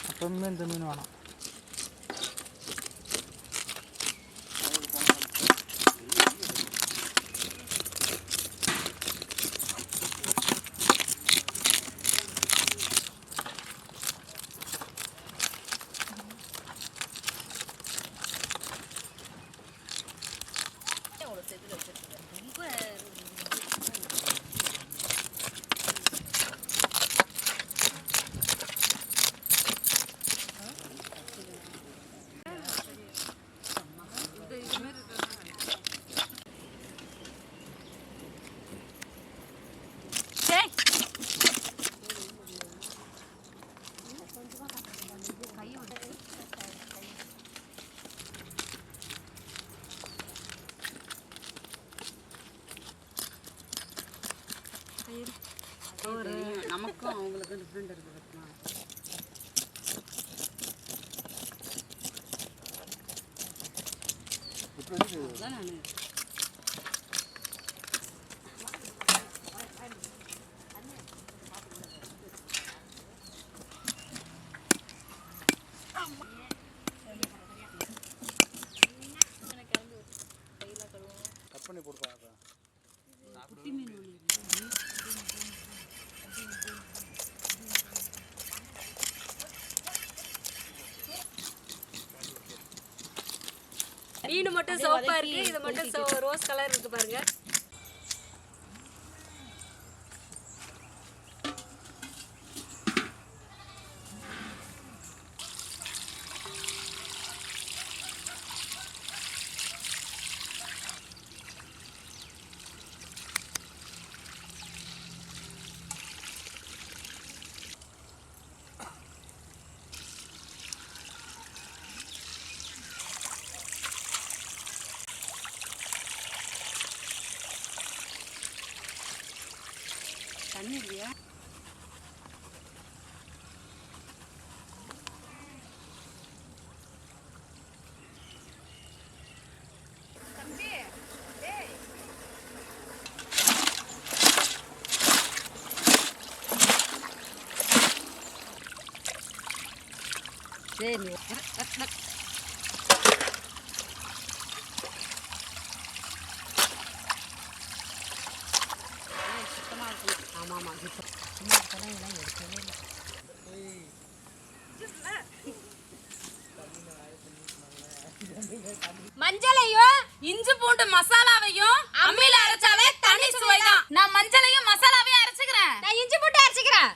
அப்பவுமே இந்த மீன் வேணாம். நமக்கும் அவங்களுக்கும் டிஃப்ரெண்ட் இருக்குது. கட் பண்ணி போடுவாங்க. குட்டி மீன் மீன் மட்டும் சோப்பா இருக்கு, இது மட்டும் ரோஸ் கலர் இருக்கு பாருங்க. தண்ணி இல்லையா? சரி மஞ்சளையும் இஞ்சி பூண்டு மசாலாவையும் அம்மியில அரைச்சாலே தனி சுவைதான். நான் மஞ்சளையும் மசாலாவையும் அரைச்சுக்கிறேன். நான் இஞ்சி பூண்டு அரைச்சுக்கிறேன்.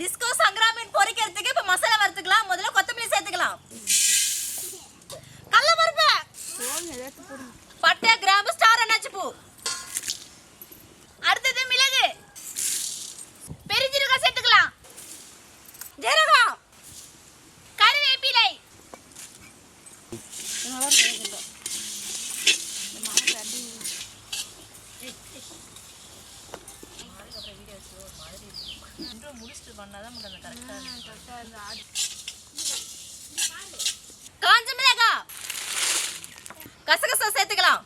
டிஸ்கோ சங்கராமின் பொரிக்கிறதுக்கு இப்ப மசாலா வறுத்துக்கலாம். முதல்ல கொத்தமல்லி சேர்த்துக்கலாம். கடலை பருப்பு, பட்டை, கிராம்பு, ஸ்டார் அன்னாச்சி பூ, அடுத்தது மிளகு, பெருஞ்சீரகம் சேர்த்துக்கலாம். ஜீரகம், கறிவேப்பிலை, காஞ்ச மிளகாய், கசகசா சேர்த்துக்கலாம்.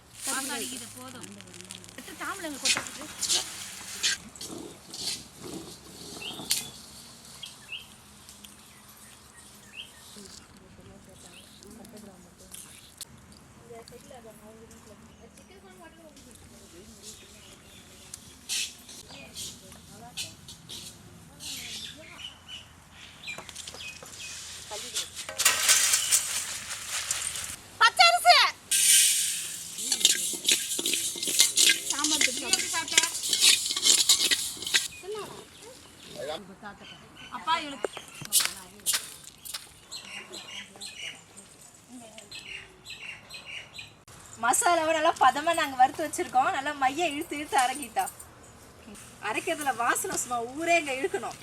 அப்பா இவளுக்கு மசாலாவை நல்லா பதமா நாங்க வறுத்து வச்சிருக்கோம். நல்லா மைய இழுத்து இழுத்து அரைக்கிட்டா. அரைக்கிறதுல வாசனை சும்மா ஊரே இங்க இழுக்கணும்.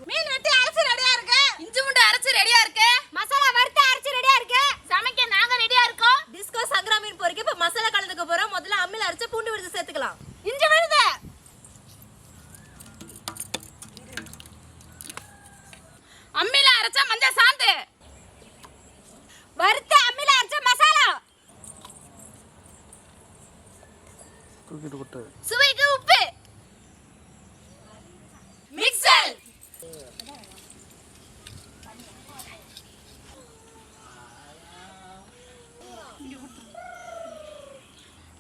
மீன் வெட்டி அரைச்சு ரெடியா இருக்கு. இஞ்சி பூண்டு அரைச்சு ரெடியா இருக்கு. மசாலா வறுத்து அரைச்சு ரெடியா இருக்கு. சமைக்க நாங்க ரெடியா இருக்கோம். டிஸ்கோ சங்கரா மீன் பொரிக்க இப்ப மசாலா கலந்துக்க போறோம். முதல்ல அம்மில அரைச்ச பூண்டு விழுது சேர்த்துக்கலாம். இஞ்சி விழுது, அம்மில அரைச்ச மஞ்சள் சாந்து, வறுத்து அம்மில அரைச்ச மசாலா, சுவைக்கு உப்பு, மிக்சர்,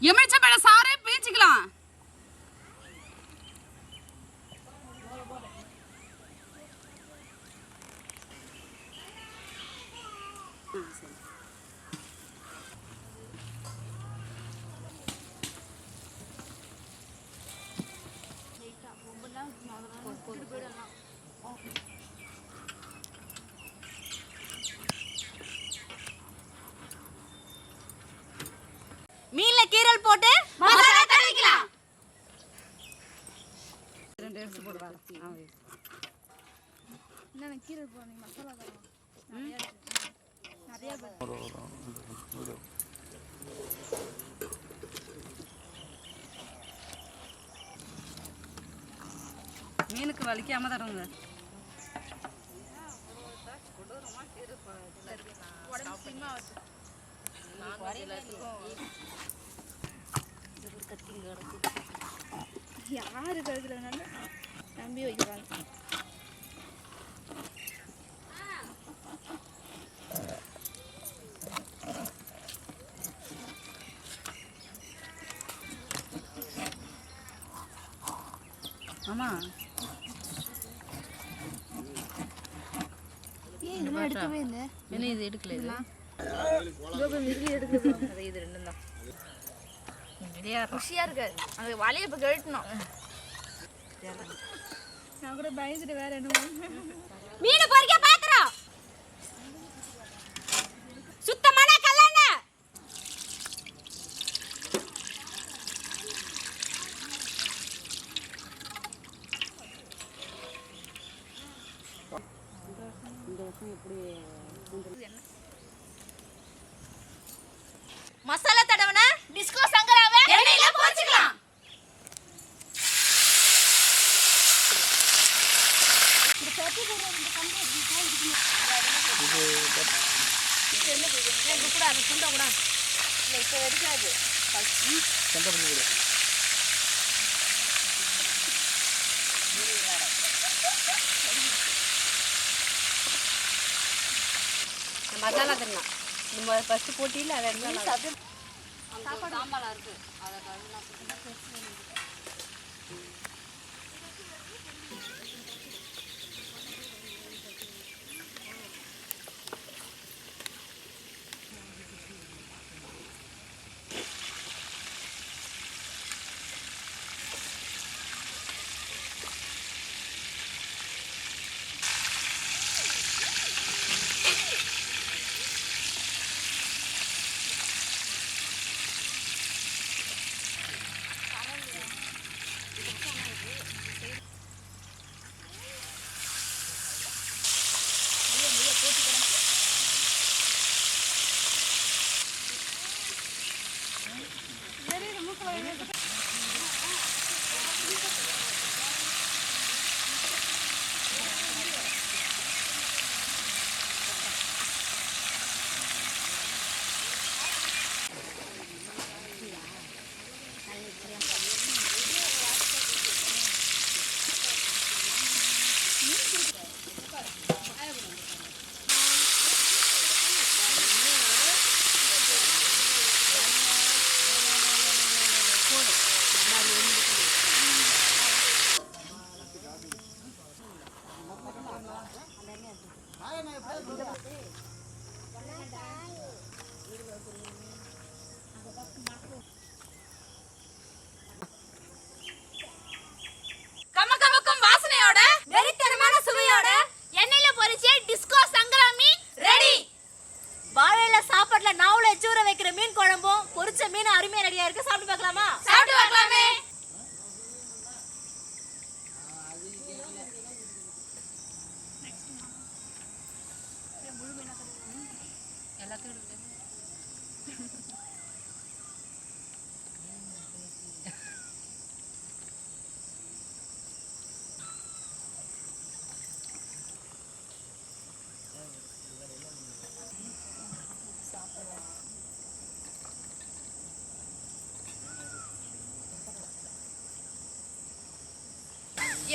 எலுமிச்சம்பழ சாறை பிழிச்சுக்கலாம். மீன்ல கீரல் போட்டு மசாலா தடவிக்கலாம். மீனுக்கு வலிக்காம தருங்க. யாரு கருதுறதுனால நம்பி வைக்கிறாங்க. ஆமா ஏன் இதெல்லாம் எடுக்கவே இல்லை? என்ன இது எடுக்கல? இது இது ரெண்டும் தான் ரெடியா குஷியா இருக்கு. அந்த வலையை இப்ப கழட்டணும். நான் கூட பயந்துட்டு வேற என்ன மீன் பொரிக்க பாத்திரம், சுத்தமான கல்லெண்ணெய், மசாலா தடவன டிஸ்கோ சங்கராவை எண்ணெயில பொரிச்சுக்கலாம். இப்ப வெடிக்காது. மசாலா தரணும். நம்ம ஃபர்ஸ்ட் போட்டியில் அதை எடுத்து சாம்பாலா இருக்கு. அதை கமகமக்கும் வாசனையோட வெறித்தனமான சுவையோட எண்ணெயில பொரிச்ச டிஸ்கோ சங்கரா மீன் ரெடி. வாழையில சாப்பாட்டுல நாவுல எச்சூர வைக்கிற மீன் குழம்பும் பொரிச்ச மீன் அருமையா ரெடியா இருக்கு. சாப்பிட்டு பார்க்கலாமா? சாப்பிட்டு பார்க்கலாமே.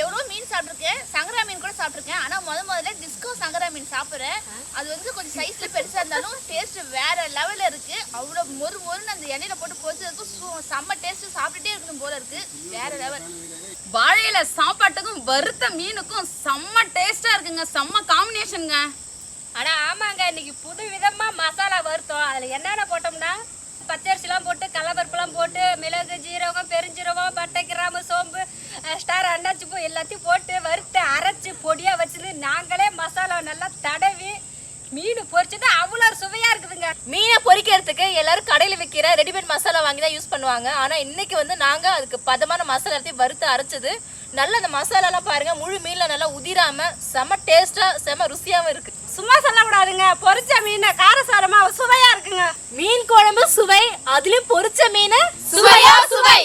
எவ்வளோ மீன் சாப்பிட்ருக்கேன், சங்கரா மீன் கூட சாப்பிட்ருக்கேன். ஆனால் முதல்ல டிஸ்கோ சங்கரா மீன் சாப்பிட்றேன். அது வந்து கொஞ்சம் சைஸில் பெருசாக இருந்தாலும் டேஸ்ட்டு வேறு லெவலில் இருக்குது. அவ்வளோ மொறுன்னு அந்த எண்ணெயில் போட்டு பொரிச்சதுக்கும் செம்ம டேஸ்ட்டு, சாப்பிட்டுட்டே இருக்கணும் போல இருக்குது. வேறு லெவல். வாழையில சாப்பாட்டுக்கும் வறுத்த மீனுக்கும் செம்ம டேஸ்ட்டாக இருக்குங்க. செம்ம காம்பினேஷனுங்க. ஆனால் ஆமாங்க, இன்னைக்கு புது விதமாக மசாலா வறுத்தோம். அதில் என்னென்ன போட்டோம்னா பச்சரிசிலாம் போட்டு கடலப்பருப்புலாம் போட்டு மிளகு ஜீரகம் பெருஞ்சீரகம் பட்டை கிராம்பு சோம்பு ஸ்டார் அன்னாச்சி பூ எல்லாத்தையும் போட்டு வறுத்து அரைச்சி பொடியாக வச்சுட்டு நாங்களே மசாலா நல்லா தடவி மீன் பொரிச்சுட்டு அவ்வளோ சுவையாக இருக்குதுங்க. மீனை பொரிக்கிறதுக்கு எல்லாரும் கடையில் விற்கிற ரெடிமேட் மசாலா வாங்கி தான் யூஸ் பண்ணுவாங்க. ஆனால் இன்னைக்கு வந்து நாங்கள் அதுக்கு பதமான மசாலா எல்லாத்தையும் வறுத்து அரைச்சது. நல்லா அந்த மசாலாலாம் பாருங்கள், முழு மீனில் நல்லா உதிராமல் செம டேஸ்ட்டாக செம ருசியாகவும் இருக்குது. சும்மா சொல்லக்கூடாதுங்க, பொரிச்ச மீன் காரசாரமாக சுவையாக இருக்குங்க. மீன் குழம்பு சுவை, அதுலேயும் பொரிச்ச மீன் சுவையா சுவை.